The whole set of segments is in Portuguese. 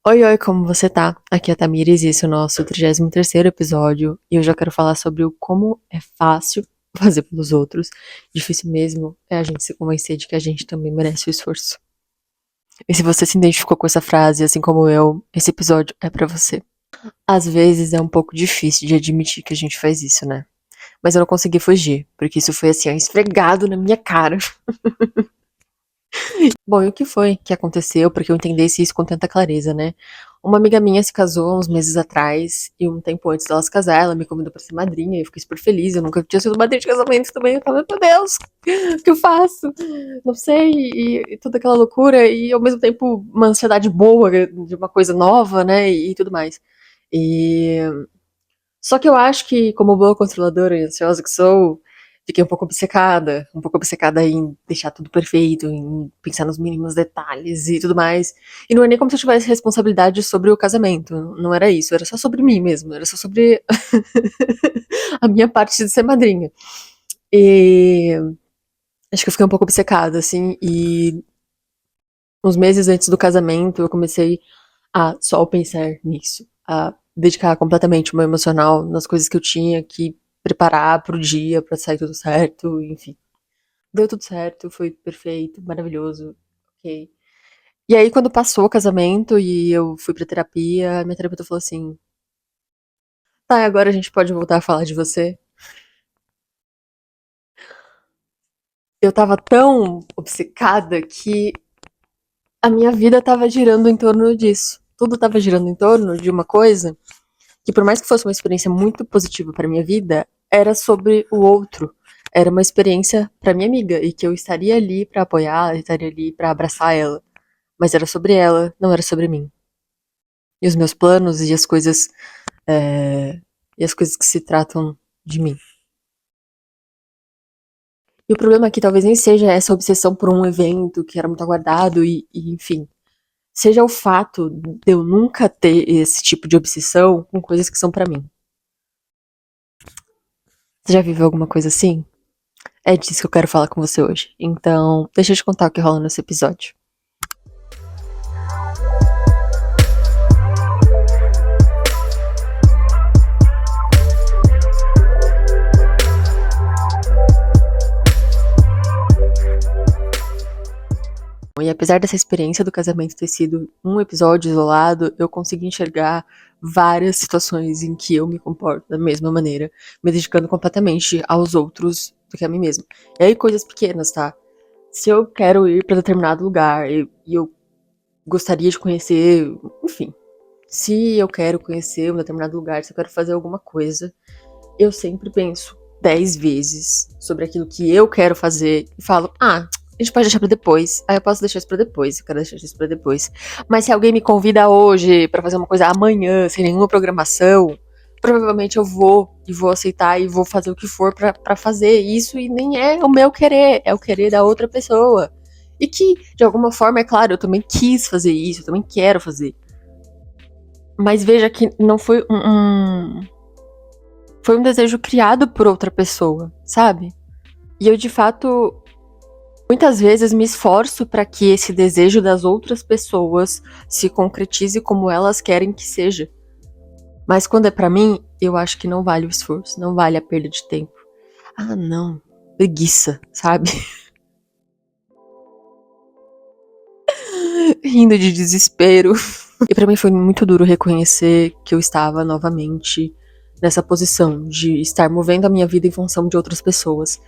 Oi, oi, como você tá? Aqui é a Tamires e esse é o nosso 33º episódio e hoje eu quero falar sobre o como é fácil fazer pelos outros. Difícil mesmo é a gente se convencer de que a gente também merece o esforço. E se você se identificou com essa frase, assim como eu, esse episódio é pra você. Às vezes é um pouco difícil de admitir que a gente faz isso, né? Mas eu não consegui fugir, porque isso foi assim, ó, esfregado na minha cara. Bom, e o que foi que aconteceu para que eu entendesse isso com tanta clareza, né? Uma amiga minha se casou há uns meses atrás, e um tempo antes dela se casar, ela me convidou pra ser madrinha, e eu fiquei super feliz, eu nunca tinha sido madrinha de casamento também, eu tava, meu Deus, o que eu faço? Não sei, e toda aquela loucura, e ao mesmo tempo uma ansiedade boa de uma coisa nova, né, e tudo mais. E só que eu acho que, como boa controladora e ansiosa que sou, fiquei um pouco obcecada em deixar tudo perfeito, em pensar nos mínimos detalhes e tudo mais. E não é nem como se eu tivesse responsabilidade sobre o casamento, não era isso, era só sobre mim mesmo, era só sobre a minha parte de ser madrinha. E acho que eu fiquei um pouco obcecada, assim, e uns meses antes do casamento eu comecei a só pensar nisso, a dedicar completamente o meu emocional nas coisas que eu tinha que preparar pro dia, pra sair tudo certo, enfim. Deu tudo certo, foi perfeito, maravilhoso, ok. E aí, quando passou o casamento e eu fui pra terapia, a minha terapeuta falou assim: tá, agora a gente pode voltar a falar de você. Eu tava tão obcecada que a minha vida tava girando em torno disso. Tudo tava girando em torno de uma coisa que, por mais que fosse uma experiência muito positiva para minha vida, era sobre o outro. Era uma experiência para minha amiga e que eu estaria ali para apoiar, estaria ali para abraçar ela, mas era sobre ela, não era sobre mim. E os meus planos e as coisas e as coisas que se tratam de mim. E o problema aqui talvez nem seja essa obsessão por um evento que era muito aguardado e enfim, seja o fato de eu nunca ter esse tipo de obsessão com coisas que são para mim. Você já viveu alguma coisa assim? É disso que eu quero falar com você hoje. Então, deixa eu te contar o que rola nesse episódio. E apesar dessa experiência do casamento ter sido um episódio isolado, eu consegui enxergar várias situações em que eu me comporto da mesma maneira, me dedicando completamente aos outros do que a mim mesma. E aí, coisas pequenas, tá? Se eu quero ir para determinado lugar e eu gostaria de conhecer, enfim, se eu quero conhecer um determinado lugar, se eu quero fazer alguma coisa, eu sempre penso 10 vezes sobre aquilo que eu quero fazer e falo, a gente pode deixar pra depois. Eu posso deixar isso pra depois, eu quero deixar isso pra depois. Mas se alguém me convida hoje pra fazer uma coisa amanhã, sem nenhuma programação, provavelmente eu vou aceitar e vou fazer o que for pra fazer isso e nem é o meu querer, é o querer da outra pessoa. E que, de alguma forma, é claro, eu também quis fazer isso, eu também quero fazer. Mas veja que não foi foi um desejo criado por outra pessoa, sabe? E eu, de fato, muitas vezes me esforço para que esse desejo das outras pessoas se concretize como elas querem que seja. Mas quando é pra mim, eu acho que não vale o esforço, não vale a perda de tempo. Não, preguiça, sabe? Rindo de desespero. E pra mim foi muito duro reconhecer que eu estava novamente nessa posição de estar movendo a minha vida em função de outras pessoas.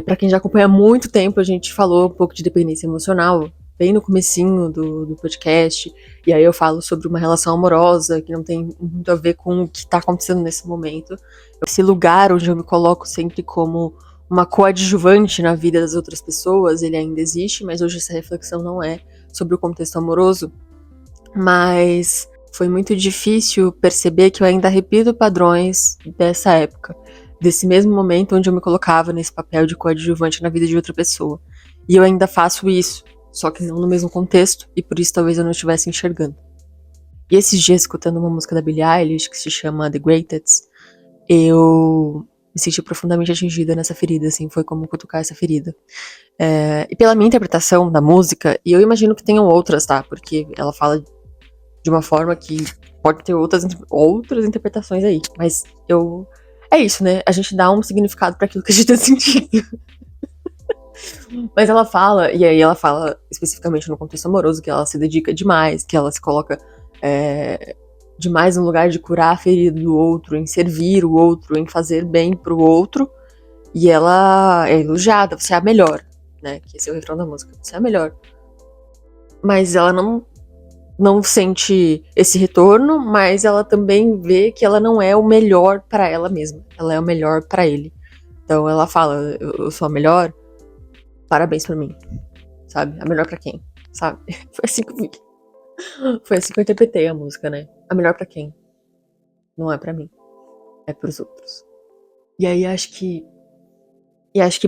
Pra quem já acompanha há muito tempo, a gente falou um pouco de dependência emocional, bem no comecinho do podcast, e aí eu falo sobre uma relação amorosa que não tem muito a ver com o que tá acontecendo nesse momento. Esse lugar onde eu me coloco sempre como uma coadjuvante na vida das outras pessoas, ele ainda existe, mas hoje essa reflexão não é sobre o contexto amoroso, mas foi muito difícil perceber que eu ainda repito padrões dessa época, desse mesmo momento onde eu me colocava nesse papel de coadjuvante na vida de outra pessoa. E eu ainda faço isso, só que não no mesmo contexto, e por isso talvez eu não estivesse enxergando. E esses dias, escutando uma música da Billie Eilish, que se chama The Greatest, eu me senti profundamente atingida nessa ferida, assim, foi como cutucar essa ferida. E pela minha interpretação da música, e eu imagino que tenham outras, tá? Porque ela fala de uma forma que pode ter outras interpretações aí. Mas é isso, né? A gente dá um significado pra aquilo que a gente tá sentindo. Mas ela fala, e aí ela fala especificamente no contexto amoroso, que ela se dedica demais, que ela se coloca demais no lugar de curar a ferida do outro, em servir o outro, em fazer bem pro outro. E ela é elogiada, você é a melhor, né? Que esse é o refrão da música, você é a melhor. Mas ela não sente esse retorno, mas ela também vê que ela não é o melhor pra ela mesma. Ela é o melhor pra ele. Então ela fala, eu sou a melhor, parabéns pra mim, sabe? A melhor pra quem, sabe? Foi assim que eu interpretei a música, né? A melhor pra quem? Não é pra mim, é pros outros. E aí acho que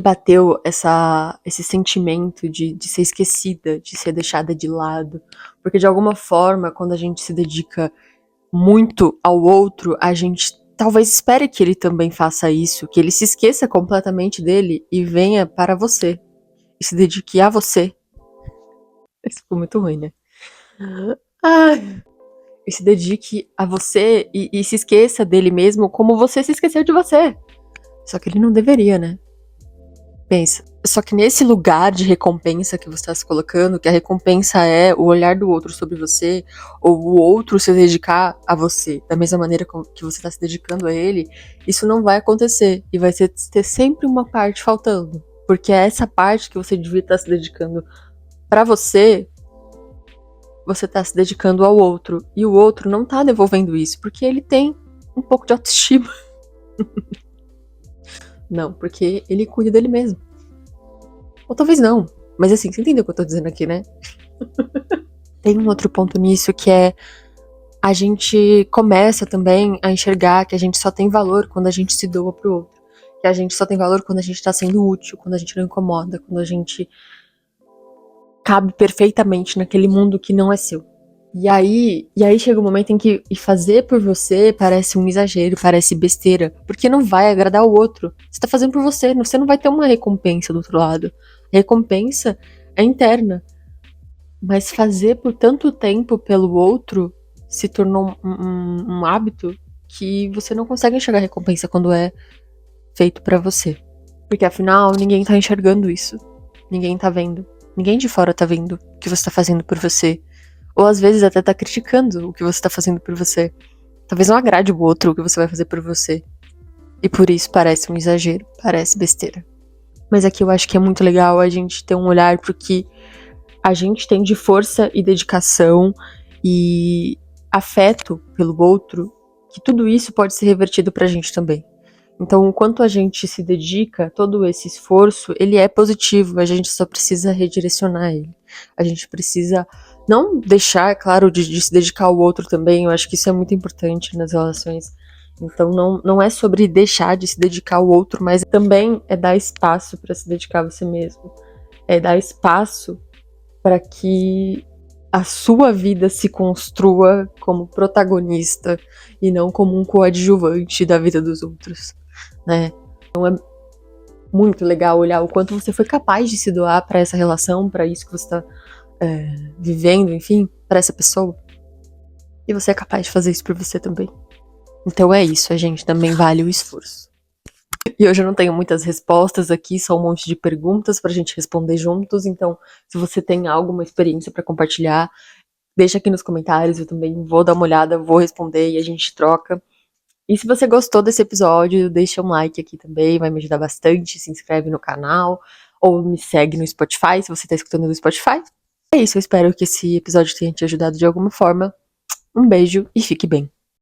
bateu esse sentimento de ser esquecida, de ser deixada de lado. Porque de alguma forma, quando a gente se dedica muito ao outro, a gente talvez espere que ele também faça isso, que ele se esqueça completamente dele e venha para você. E se dedique a você. Isso ficou muito ruim, né? E se dedique a você e se esqueça dele mesmo como você se esqueceu de você. Só que ele não deveria, né? Pensa. Só que nesse lugar de recompensa que você está se colocando, que a recompensa é o olhar do outro sobre você, ou o outro se dedicar a você, da mesma maneira que você está se dedicando a ele, isso não vai acontecer. E vai ter sempre uma parte faltando. Porque é essa parte que você devia estar se dedicando pra você tá se dedicando ao outro. E o outro não tá devolvendo isso, porque ele tem um pouco de autoestima. Não, porque ele cuida dele mesmo. Ou talvez não. Mas assim, você entendeu o que eu tô dizendo aqui, né? Tem um outro ponto nisso que é a gente começa também a enxergar que a gente só tem valor quando a gente se doa pro outro. Que a gente só tem valor quando a gente tá sendo útil, quando a gente não incomoda, quando a gente cabe perfeitamente naquele mundo que não é seu. E aí chega um momento em que fazer por você parece um exagero, parece besteira, porque não vai agradar o outro. Você tá fazendo por você não vai ter uma recompensa do outro lado. A recompensa é interna. Mas fazer por tanto tempo pelo outro se tornou um hábito que você não consegue enxergar recompensa quando é feito pra você. Porque afinal, ninguém tá enxergando isso. Ninguém tá vendo. Ninguém de fora tá vendo o que você tá fazendo por você. Ou às vezes até tá criticando o que você tá fazendo por você. Talvez não agrade o outro o que você vai fazer por você. E por isso parece um exagero, parece besteira. Mas aqui eu acho que é muito legal a gente ter um olhar pro que a gente tem de força e dedicação e afeto pelo outro, que tudo isso pode ser revertido pra gente também. Então, o quanto a gente se dedica, todo esse esforço, ele é positivo, a gente só precisa redirecionar ele. A gente precisa não deixar, claro, de se dedicar ao outro também, eu acho que isso é muito importante nas relações. Então, não é sobre deixar de se dedicar ao outro, mas também é dar espaço para se dedicar a você mesmo. É dar espaço para que a sua vida se construa como protagonista e não como um coadjuvante da vida dos outros, né? Então é muito legal olhar o quanto você foi capaz de se doar para essa relação, para isso que você está vivendo, enfim, para essa pessoa. E você é capaz de fazer isso por você também. Então é isso, a gente também vale o esforço. E hoje eu não tenho muitas respostas aqui, só um monte de perguntas pra gente responder juntos. Então, se você tem alguma experiência pra compartilhar, deixa aqui nos comentários, eu também vou dar uma olhada, vou responder e a gente troca. E se você gostou desse episódio, deixa um like aqui também, vai me ajudar bastante. Se inscreve no canal ou me segue no Spotify, se você tá escutando no Spotify. É isso, eu espero que esse episódio tenha te ajudado de alguma forma. Um beijo e fique bem.